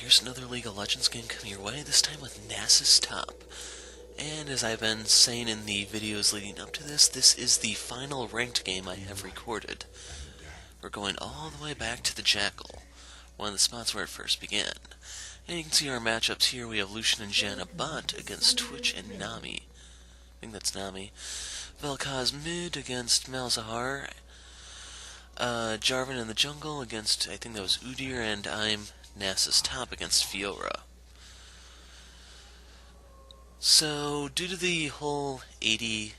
here's another League of Legends game coming your way, this time with Nasus top. And as I've been saying in the videos leading up to this, this is the final ranked game I have recorded. We're going all the way back to the Jackal, one of the spots where it first began. And you can see our matchups here. We have Lucian and Janna bot against Twitch and Nami. I think that's Nami. Vel'Koz mid against Malzahar. Jarvan in the jungle against, I think that was Udyr, and I'm Nasus top against Fiora. So, due to the whole 80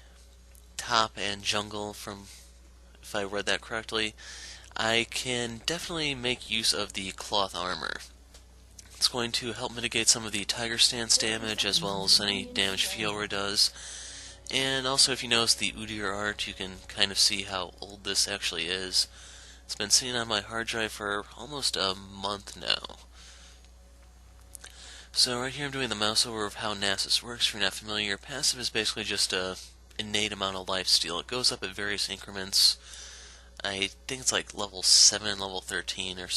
top and jungle, from, if I read that correctly, I can definitely make use of the cloth armor. It's going to help mitigate some of the Tiger Stance damage, as well as any damage Fiora does. And also, if you notice the Udyr art, you can kind of see how old this actually is. It's been sitting on my hard drive for almost a month now. So right here I'm doing the mouse over of how Nasus works. If you're not familiar, passive is basically just a innate amount of lifesteal. It goes up at various increments. I think it's like level 7 and level 13 or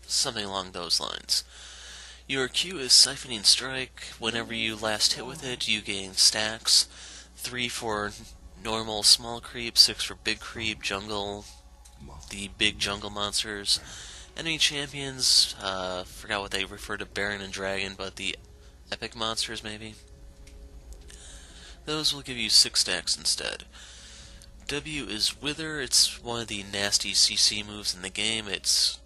something along those lines. Your Q is Siphoning Strike. Whenever you last hit with it, you gain stacks. 3 for normal small creep, 6 for big creep, jungle, the big jungle monsters. Enemy champions, forgot what they refer to, Baron and Dragon, but the epic monsters maybe. Those will give you 6 stacks instead. W is Wither. It's one of the nasty CC moves in the game. It's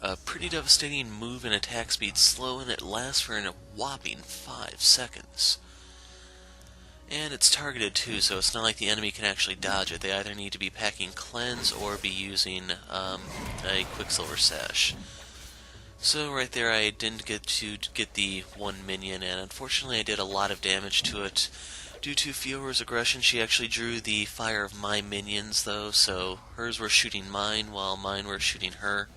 a pretty devastating move and attack speed slow, and it lasts for a whopping 5 seconds. And it's targeted too, so it's not like the enemy can actually dodge it. They either need to be packing Cleanse or be using a Quicksilver Sash. So right there I didn't get to get the one minion, and unfortunately I did a lot of damage to it. Due to Fiora's aggression, she actually drew the fire of my minions though, so hers were shooting mine while mine were shooting her.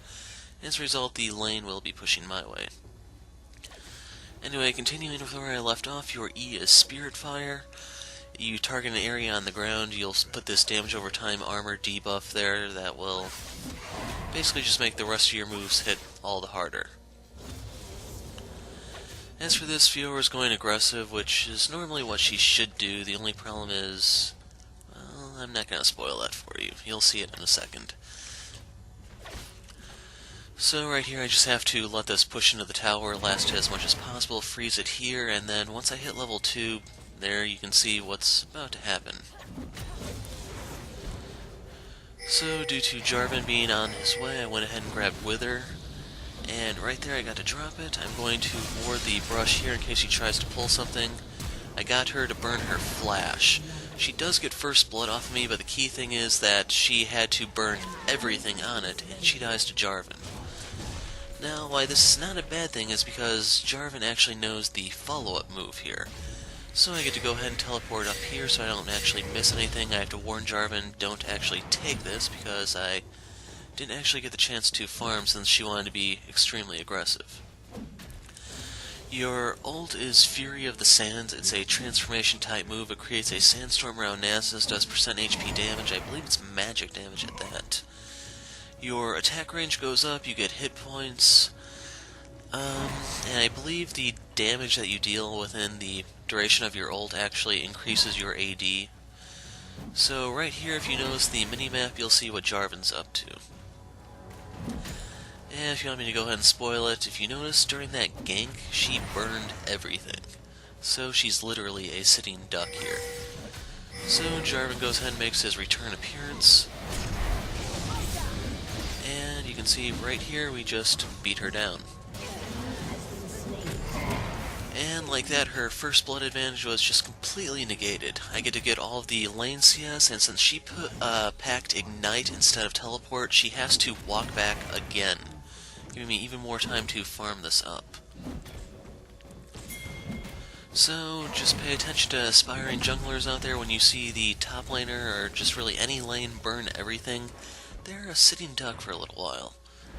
As a result, the lane will be pushing my way. Anyway, continuing with where I left off, your E is Spirit Fire. You target an area on the ground, you'll put this damage over time armor debuff there that will basically just make the rest of your moves hit all the harder. As for this, Fiora's going aggressive, which is normally what she should do. The only problem is, well, I'm not going to spoil that for you. You'll see it in a second. So right here I just have to let this push into the tower, last as much as possible, freeze it here, and then once I hit level 2, there you can see what's about to happen. So due to Jarvan being on his way, I went ahead and grabbed Wither, and right there I got to drop it. I'm going to ward the brush here in case she tries to pull something. I got her to burn her flash. She does get first blood off of me, but the key thing is that she had to burn everything on it, and she dies to Jarvan. Now, why this is not a bad thing is because Jarvan actually knows the follow-up move here. So I get to go ahead and teleport up here so I don't actually miss anything. I have to warn Jarvan, don't actually take this, because I didn't actually get the chance to farm since she wanted to be extremely aggressive. Your ult is Fury of the Sands. It's a transformation type move. It creates a sandstorm around Nasus, does % HP damage. I believe it's magic damage at that. Your attack range goes up, you get hit points, and I believe the damage that you deal within the duration of your ult actually increases your AD. So right here, if you notice the minimap, you'll see what Jarvan's up to. And if you want me to go ahead and spoil it, if you notice during that gank, she burned everything. So she's literally a sitting duck here. So Jarvan goes ahead and makes his return appearance. And you can see right here, we just beat her down. And like that, her first blood advantage was just completely negated. I get to get all of the lane CS, and since she packed Ignite instead of Teleport, she has to walk back again, giving me even more time to farm this up. So, just pay attention to aspiring junglers out there. When you see the top laner, or just really any lane, burn everything, they're a sitting duck for a little while.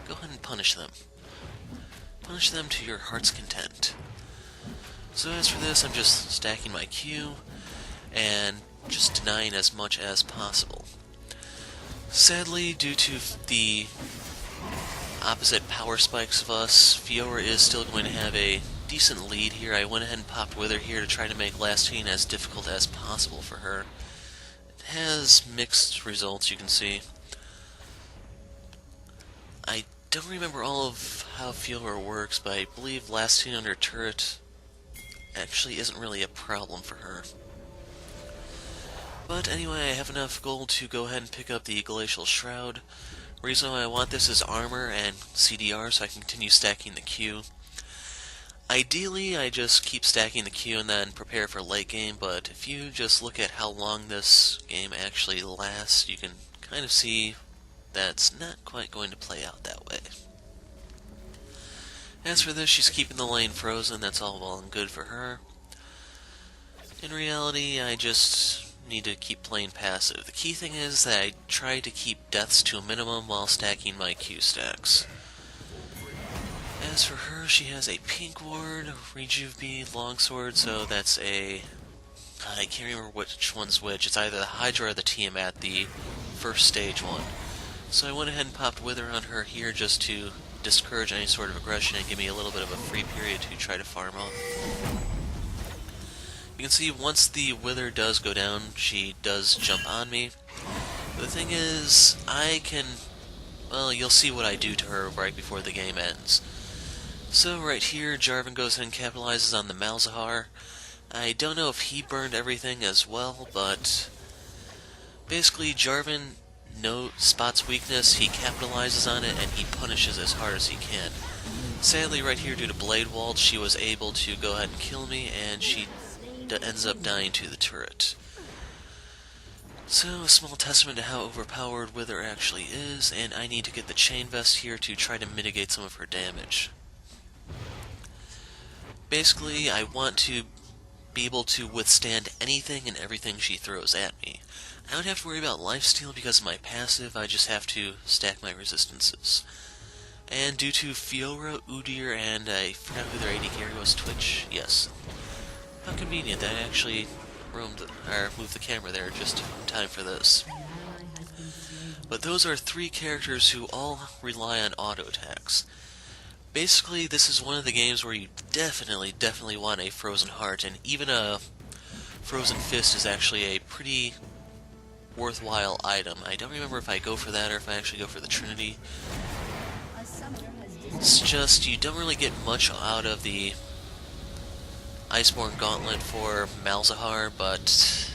Go ahead and punish them. Punish them to your heart's content. So as for this, I'm just stacking my Q, and just denying as much as possible. Sadly, due to the opposite power spikes of us, Fiora is still going to have a decent lead here. I went ahead and popped Wither here to try to make last scene as difficult as possible for her. It has mixed results, you can see. I don't remember all of how Fiora works, but I believe last scene under turret actually isn't really a problem for her. But anyway, I have enough gold to go ahead and pick up the Glacial Shroud. The reason why I want this is armor and CDR, so I can continue stacking the Q. Ideally, I just keep stacking the Q and then prepare for late game, but if you just look at how long this game actually lasts, you can kind of see that's not quite going to play out that way. As for this, she's keeping the lane frozen, that's all well and good for her. In reality, I just need to keep playing passive. The key thing is that I try to keep deaths to a minimum while stacking my Q stacks. As for her, she has a pink ward, Rejuve B, longsword, so that's a... I can't remember which one's which. It's either the Hydra or the Tiamat, the first stage one. So I went ahead and popped Wither on her here just to discourage any sort of aggression and give me a little bit of a free period to try to farm off. You can see once the Wither does go down, she does jump on me. The thing is, I can... well, you'll see what I do to her right before the game ends. So right here, Jarvan goes ahead and capitalizes on the Malzahar. I don't know if he burned everything as well, but basically Jarvan spots weakness, he capitalizes on it, and he punishes as hard as he can. Sadly, right here, due to Blade Wall, she was able to go ahead and kill me, and she ends up dying to the turret. So, a small testament to how overpowered Wither actually is, and I need to get the Chain Vest here to try to mitigate some of her damage. Basically, I want to be able to withstand anything and everything she throws at me. I don't have to worry about lifesteal because of my passive, I just have to stack my resistances. And due to Fiora, Udyr, and I forgot who their AD carry was, Twitch? Yes. How convenient that I actually moved the camera there just in time for this. But those are three characters who all rely on auto attacks. Basically, this is one of the games where you definitely want a Frozen Heart, and even a Frozen Fist is actually a pretty worthwhile item. I don't remember if I go for that or if I actually go for the Trinity. It's just, you don't really get much out of the Iceborne Gauntlet for Malzahar, but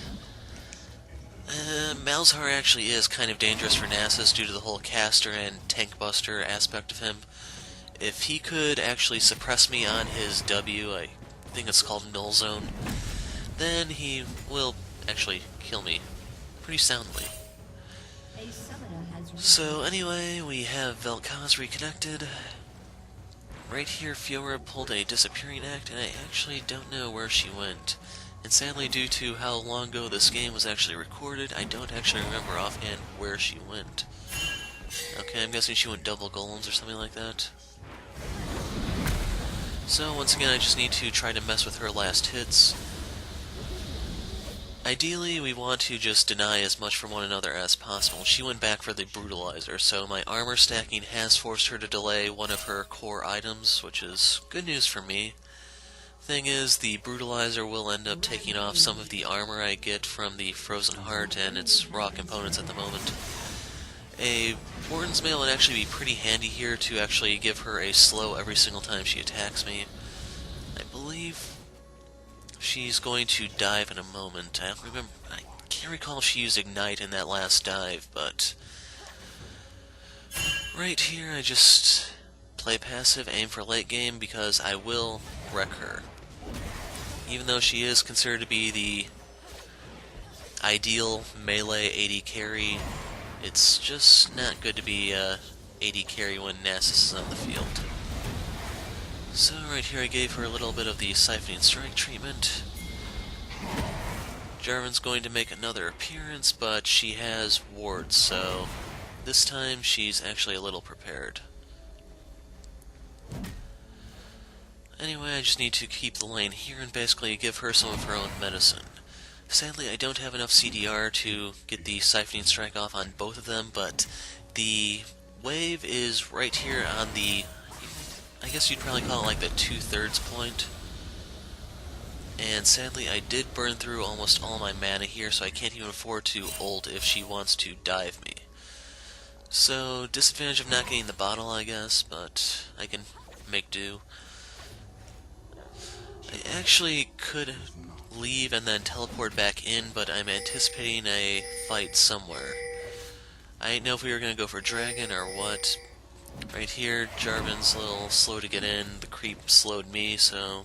Malzahar actually is kind of dangerous for Nasus due to the whole caster and tank buster aspect of him. If he could actually suppress me on his W, I think it's called Null Zone, then he will actually kill me pretty soundly. So anyway, we have Vel'Koz reconnected. Right here, Fiora pulled a disappearing act, and I actually don't know where she went. And sadly, due to how long ago this game was actually recorded, I don't actually remember offhand where she went. Okay, I'm guessing she went double golems or something like that. So once again, I just need to try to mess with her last hits. Ideally, we want to just deny as much from one another as possible. She went back for the Brutalizer, so my armor stacking has forced her to delay one of her core items, which is good news for me. Thing is, the Brutalizer will end up taking off some of the armor I get from the Frozen Heart and its raw components at the moment. A Warden's Mail would actually be pretty handy here to actually give her a slow every single time she attacks me. I believe she's going to dive in a moment. I can't recall if she used Ignite in that last dive, but right here I just play passive, aim for late game, because I will wreck her. Even though she is considered to be the ideal melee AD carry, it's just not good to be AD carry when Nasus is on the field. So right here I gave her a little bit of the Siphoning Strike treatment. Jarvan's going to make another appearance, but she has wards, so this time she's actually a little prepared. Anyway, I just need to keep the lane here and basically give her some of her own medicine. Sadly, I don't have enough CDR to get the Siphoning Strike off on both of them, but the wave is right here on the, I guess you'd probably call it like the 2/3 point. And sadly, I did burn through almost all my mana here, so I can't even afford to ult if she wants to dive me. So, disadvantage of not getting the bottle, I guess, but I can make do. I actually could leave and then teleport back in, but I'm anticipating a fight somewhere. I didn't know if we were going to go for dragon or what. Right here, Jarvan's a little slow to get in. The creep slowed me, so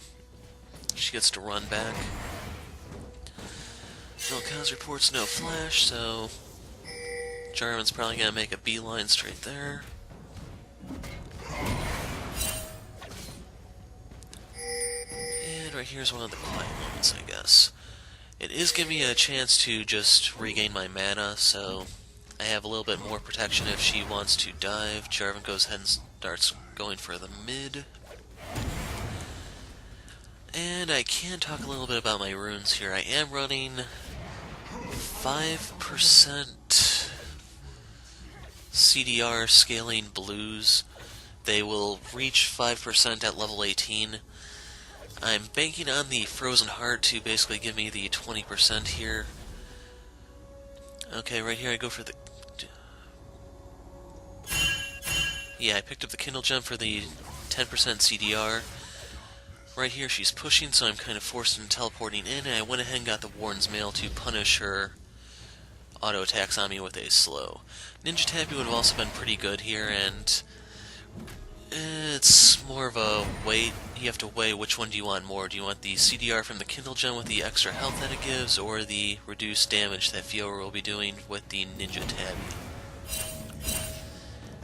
she gets to run back. No cause reports no flash, so Jarvan's probably going to make a beeline straight there. And right here's one of the quiet moments, I guess. It is giving me a chance to just regain my mana, so I have a little bit more protection if she wants to dive. Jarvan goes ahead and starts going for the mid. And I can talk a little bit about my runes here. I am running 5% CDR scaling blues. They will reach 5% at level 18. I'm banking on the Frozen Heart to basically give me the 20% here. Okay, right here I go for the... Yeah, I picked up the Kindle Gem for the 10% CDR. Right here she's pushing, so I'm kind of forced into teleporting in, and I went ahead and got the Warden's Mail to punish her auto attacks on me with a slow. Ninja Tappy would have also been pretty good here, and it's more of a wait. You have to weigh which one do you want more. Do you want the CDR from the Kindle Gem with the extra health that it gives, or the reduced damage that Fiora will be doing with the Ninja Tappy?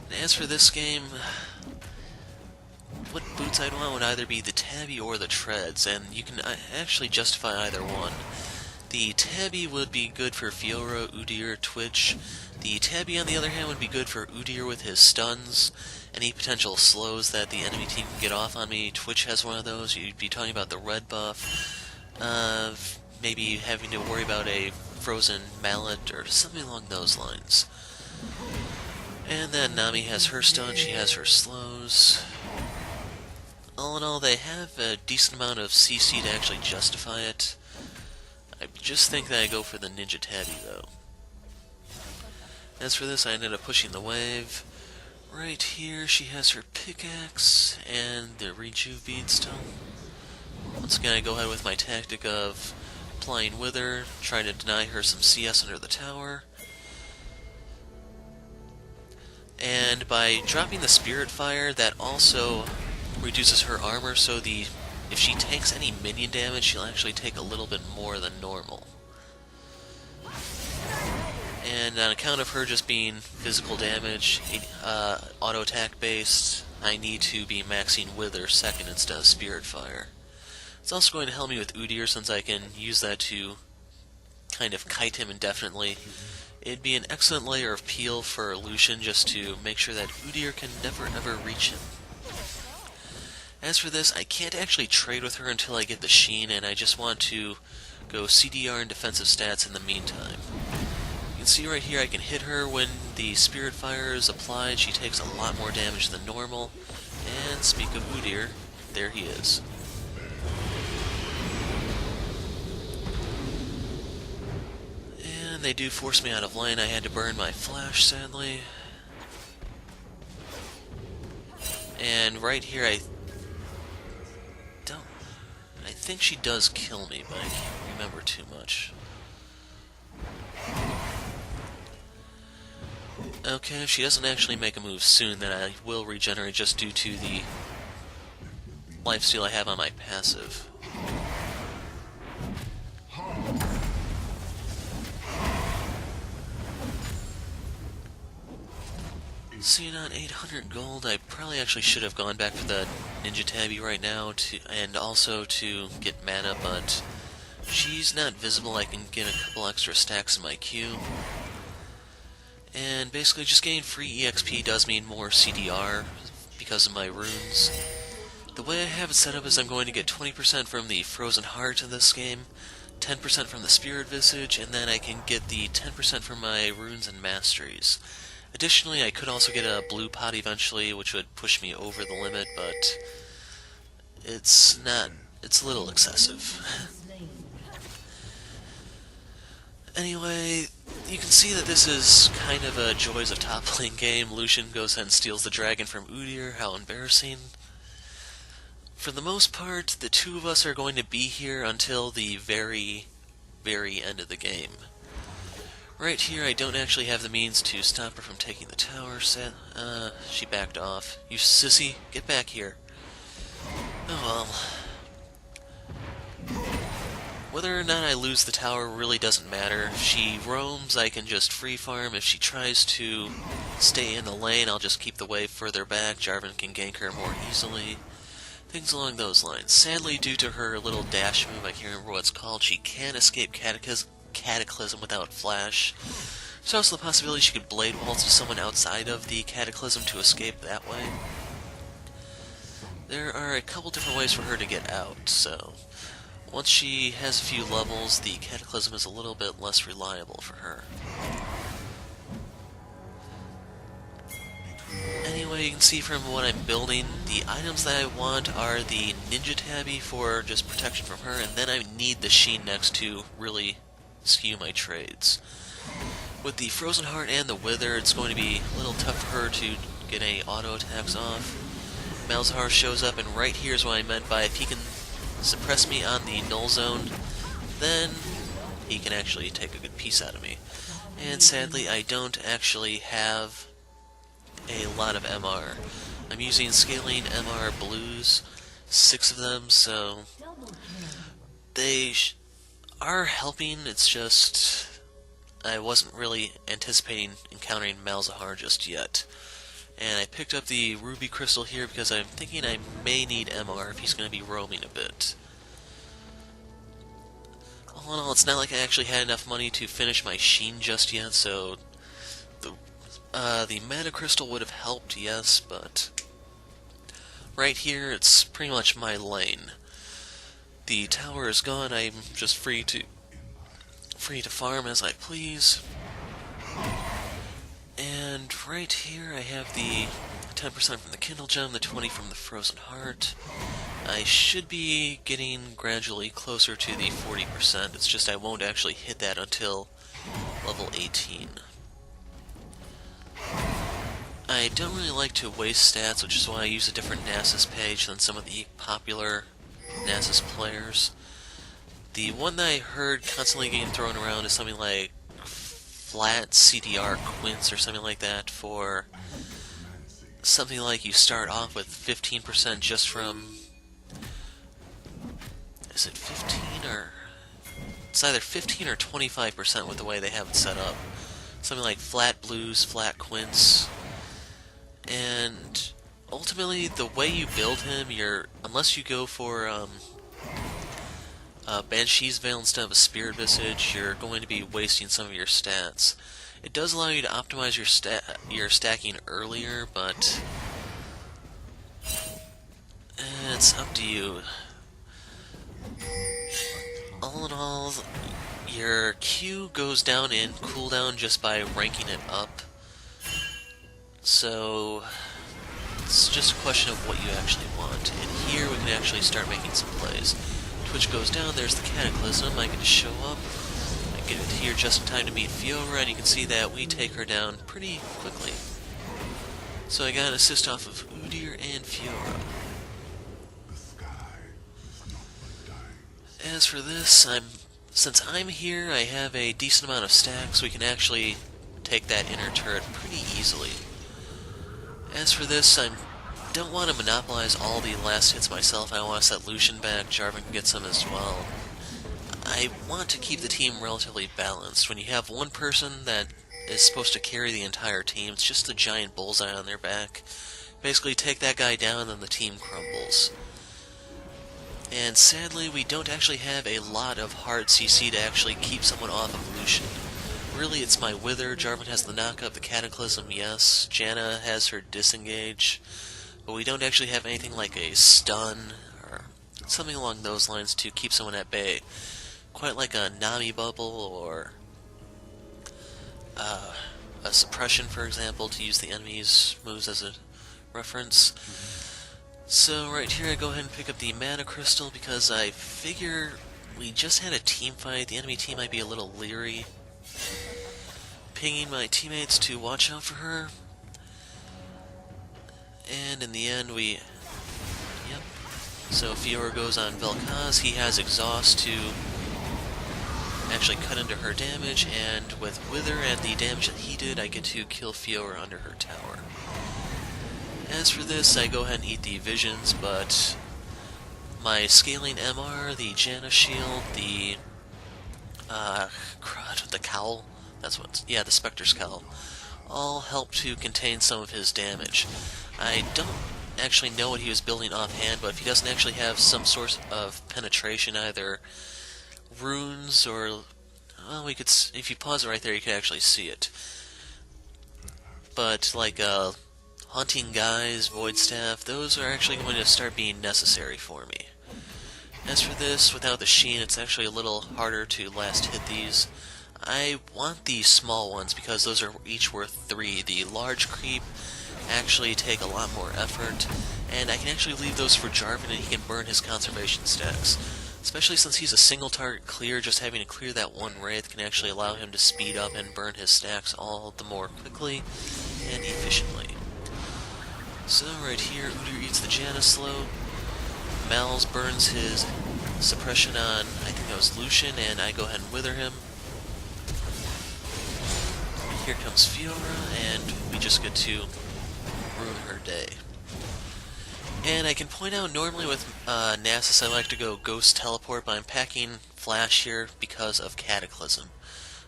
And as for this game, what boots I'd want would either be the Tabby or the Treads, and you can actually justify either one. The Tabby would be good for Fiora, Udyr, Twitch. The Tabby, on the other hand, would be good for Udyr with his stuns, any potential slows that the enemy team can get off on me. Twitch has one of those. You'd be talking about the red buff, maybe having to worry about a frozen mallet or something along those lines. And then Nami has her stun, she has her slows. All in all, they have a decent amount of CC to actually justify it. I just think that I go for the Ninja Tabby, though. As for this, I ended up pushing the wave. Right here, she has her pickaxe and the rejuve bead still. Once again, I go ahead with my tactic of applying Wither, trying to deny her some CS under the tower. And by dropping the Spirit Fire, that also reduces her armor, so if she takes any minion damage, she'll actually take a little bit more than normal. And on account of her just being physical damage, auto attack based, I need to be maxing Wither second instead of Spirit Fire. It's also going to help me with Udyr, since I can use that to kind of kite him indefinitely. It'd be an excellent layer of peel for Lucian, just to make sure that Udyr can never ever reach him. As for this, I can't actually trade with her until I get the Sheen, and I just want to go CDR and defensive stats in the meantime. You can see right here I can hit her when the Spirit Fire is applied. She takes a lot more damage than normal. And speak of Udyr, there he is. And they do force me out of lane. I had to burn my flash, sadly. And right here I think she does kill me, but I can't remember too much. Okay, if she doesn't actually make a move soon, then I will regenerate just due to the lifesteal I have on my passive. Seeing on 800 gold, I probably actually should have gone back for the Ninja Tabby right now, and also to get mana, but she's not visible. I can get a couple extra stacks in my queue. And basically just getting free EXP does mean more CDR because of my runes. The way I have it set up is I'm going to get 20% from the Frozen Heart in this game, 10% from the Spirit Visage, and then I can get the 10% from my runes and masteries. Additionally, I could also get a blue pot eventually, which would push me over the limit, but it's not, it's a little excessive. Anyway, you can see that this is kind of a joys of top lane game. Lucian goes ahead and steals the dragon from Udyr, how embarrassing. For the most part, the two of us are going to be here until the very, very end of the game. Right here, I don't actually have the means to stop her from taking the tower. She backed off. You sissy, get back here. Oh well. Whether or not I lose the tower really doesn't matter. If she roams, I can just free farm. If she tries to stay in the lane, I'll just keep the wave further back. Jarvan can gank her more easily. Things along those lines. Sadly, due to her little dash move, I can't remember what it's called, she can't escape Cataclysm without flash. There's also the possibility she could blade waltz to someone outside of the Cataclysm to escape that way. There are a couple different ways for her to get out, so once she has a few levels, the Cataclysm is a little bit less reliable for her. Anyway, you can see from what I'm building, the items that I want are the Ninja Tabby for just protection from her, and then I need the Sheen next to really skew my trades. With the Frozen Heart and the Wither, it's going to be a little tough for her to get any auto attacks off. Malzahar shows up, and right here is what I meant by if he can suppress me on the null zone, then he can actually take a good piece out of me. And sadly, I don't actually have a lot of MR. I'm using scaling MR blues, 6 of them, so they are helping. It's just I wasn't really anticipating encountering Malzahar just yet. And I picked up the Ruby Crystal here because I'm thinking I may need MR if he's going to be roaming a bit. All in all, it's not like I actually had enough money to finish my Sheen just yet, so the Mana Crystal would have helped, yes, but right here it's pretty much my lane. The tower is gone, I'm just free to farm as I please. And right here I have the 10% from the Kindle Gem, the 20 from the Frozen Heart. I should be getting gradually closer to the 40%, it's just I won't actually hit that until level 18. I don't really like to waste stats, which is why I use a different Nasus page than some of the popular Nasus players. The one that I heard constantly getting thrown around is something like flat CDR Quince or something like that for something like you start off with 15% just from... Is it 15 or... It's either 15 or 25% with the way they have it set up. Something like flat blues, flat quince. And ultimately, the way you build him, unless you go for Banshee's Veil instead of a Spirit Visage, you're going to be wasting some of your stats. It does allow you to optimize your stacking earlier, but it's up to you. All in all, your Q goes down in cooldown just by ranking it up. So it's just a question of what you actually want. And here we can actually start making some plays. Twitch goes down, there's the Cataclysm, I get to show up. I get it here just in time to meet Fiora, and you can see that we take her down pretty quickly. So I got an assist off of Udyr and Fiora. As for this, since I'm here, I have a decent amount of stacks, so we can actually take that inner turret pretty easily. As for this, I don't want to monopolize all the last hits myself. I want to set Lucian back, Jarvan can get some as well. I want to keep the team relatively balanced. When you have one person that is supposed to carry the entire team, it's just a giant bullseye on their back. Basically take that guy down, then the team crumbles. And sadly, we don't actually have a lot of hard CC to actually keep someone off of Lucian. Really, it's my Wither. Jarvan has the knockup, the Cataclysm, yes. Janna has her disengage. But we don't actually have anything like a stun or something along those lines to keep someone at bay. Quite like a Nami bubble or a suppression, for example, to use the enemy's moves as a reference. So right here I go ahead and pick up the mana crystal because I figure we just had a team fight. The enemy team might be a little leery. Pinging my teammates to watch out for her. And in the end yep. So Fiora goes on Vel'Koz. He has exhaust to actually cut into her damage, and with Wither and the damage that he did, I get to kill Fiora under her tower. As for this, I go ahead and eat the visions, but my scaling MR, the Janna shield, the the cowl, the Spectre's cowl, all help to contain some of his damage. I don't actually know what he was building offhand, but if he doesn't actually have some source of penetration, either runes or, well, if you pause it right there, you can actually see it. But like Hunting Guise, Void Staff, those are actually going to start being necessary for me. As for this, without the Sheen, it's actually a little harder to last hit these. I want the small ones because those are each worth 3. The large creep actually take a lot more effort, and I can actually leave those for Jarvan and he can burn his conservation stacks. Especially since he's a single target clear, just having to clear that one Wraith can actually allow him to speed up and burn his stacks all the more quickly and efficiently. So right here, Udyr eats the Janna slow. Mal's burns his suppression on, I think that was Lucian, and I go ahead and wither him. Here comes Fiora, and we just get to ruin her day. And I can point out, normally with Nasus I like to go Ghost Teleport, but I'm packing Flash here because of Cataclysm.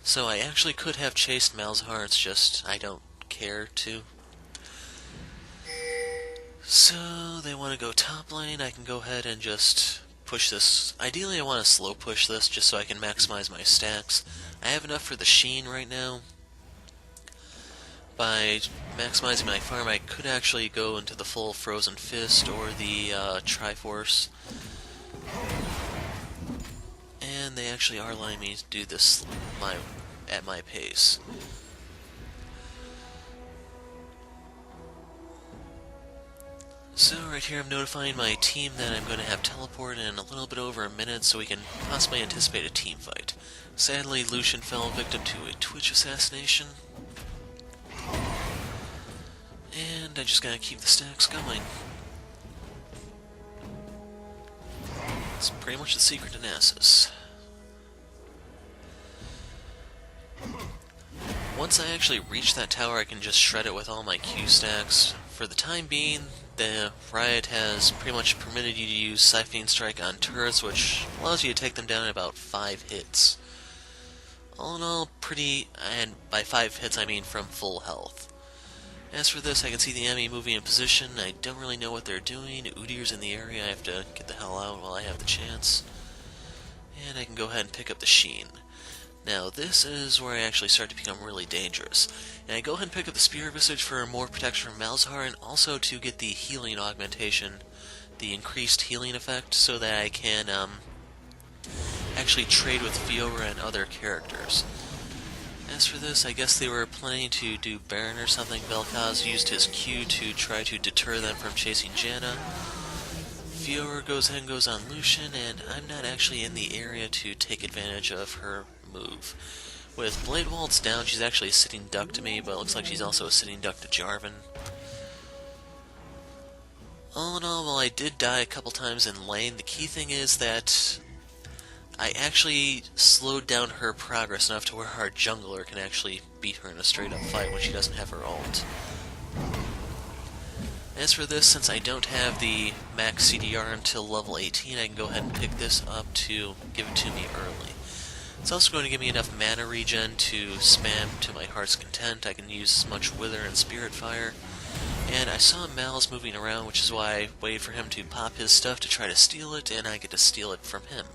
So I actually could have chased Malzahar, it's just I don't care to. So they want to go top lane, I can go ahead and just push this. Ideally I want to slow push this just so I can maximize my stacks. I have enough for the Sheen right now. By maximizing my farm, I could actually go into the full Frozen Fist or the Triforce. And they actually are letting me do this at my pace. So right here I'm notifying my team that I'm going to have teleport in a little bit over a minute so we can possibly anticipate a team fight. Sadly, Lucian fell victim to a Twitch assassination. And I just gotta keep the stacks going. It's pretty much the secret to Nasus. Once I actually reach that tower, I can just shred it with all my Q stacks. For the time being, the Riot has pretty much permitted you to use Siphoning Strike on turrets, which allows you to take them down in about 5 hits. All in all, and by 5 hits I mean from full health. As for this, I can see the enemy moving in position. I don't really know what they're doing. Udyr's in the area. I have to get the hell out while I have the chance. And I can go ahead and pick up the Sheen. Now, this is where I actually start to become really dangerous. And I go ahead and pick up the Spirit Visage for more protection from Malzahar, and also to get the healing augmentation, the increased healing effect, so that I can actually trade with Fiora and other characters. As for this, I guess they were planning to do Baron or something. Vel'Koz used his Q to try to deter them from chasing Janna. Fiora goes ahead and goes on Lucian, and I'm not actually in the area to take advantage of her move. With Blade Waltz down, she's actually a sitting duck to me, but it looks like she's also a sitting duck to Jarvan. All in all, while I did die a couple times in lane, the key thing is that I actually slowed down her progress enough to where our jungler can actually beat her in a straight-up fight when she doesn't have her ult. As for this, since I don't have the max CDR until level 18, I can go ahead and pick this up to give it to me early. It's also going to give me enough mana regen to spam to my heart's content. I can use as much Wither and Spirit Fire. And I saw Mal's moving around, which is why I waited for him to pop his stuff to try to steal it, and I get to steal it from him.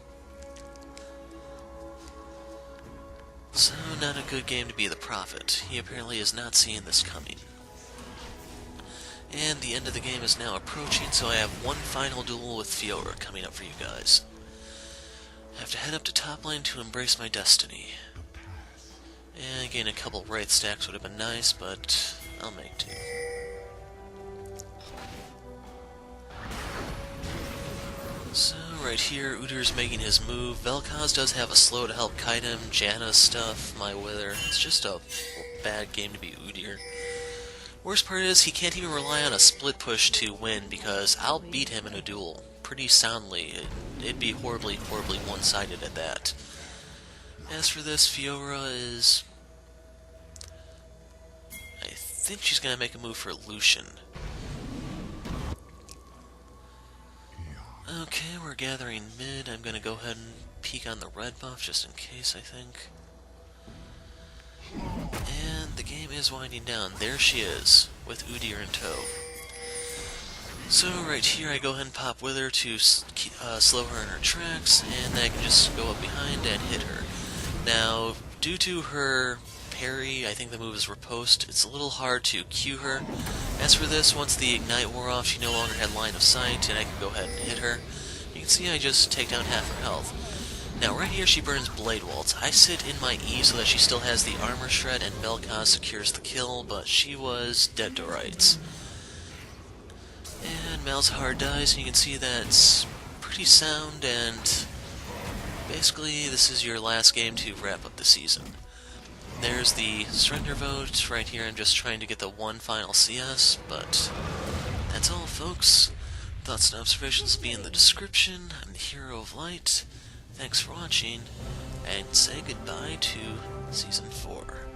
So, not a good game to be the Prophet. He apparently is not seeing this coming. And the end of the game is now approaching, so I have one final duel with Fiora coming up for you guys. I have to head up to top lane to embrace my destiny. And getting a couple right stacks would have been nice, but I'll make do. So right here, Udyr's making his move. Vel'Koz does have a slow to help kite him. Janna's stuff, my wither. It's just a bad game to be Udyr. Worst part is, he can't even rely on a split push to win, because I'll beat him in a duel pretty soundly. It'd be horribly, horribly one-sided at that. As for this, Fiora is... I think she's gonna make a move for Lucian. Okay, we're gathering mid. I'm gonna go ahead and peek on the red buff, just in case, I think. And the game is winding down. There she is, with Udyr in tow. So right here I go ahead and pop Wither to slow her in her tracks, and then I can just go up behind and hit her. Now, due to her parry, I think the move is riposte, it's a little hard to Q her. As for this, once the ignite wore off, she no longer had line of sight, and I can go ahead and hit her. You can see I just take down half her health. Now right here she burns Blade Waltz. I sit in my E so that she still has the armor shred, and Vel'Koz secures the kill, but she was dead to rights. And Malzahar dies, and you can see that's pretty sound, and basically this is your last game to wrap up the season. There's the surrender vote. Right here I'm just trying to get the one final CS, but that's all, folks. Thoughts and observations will be in the description. I'm the Hero of Light. Thanks for watching, and say goodbye to Season 4.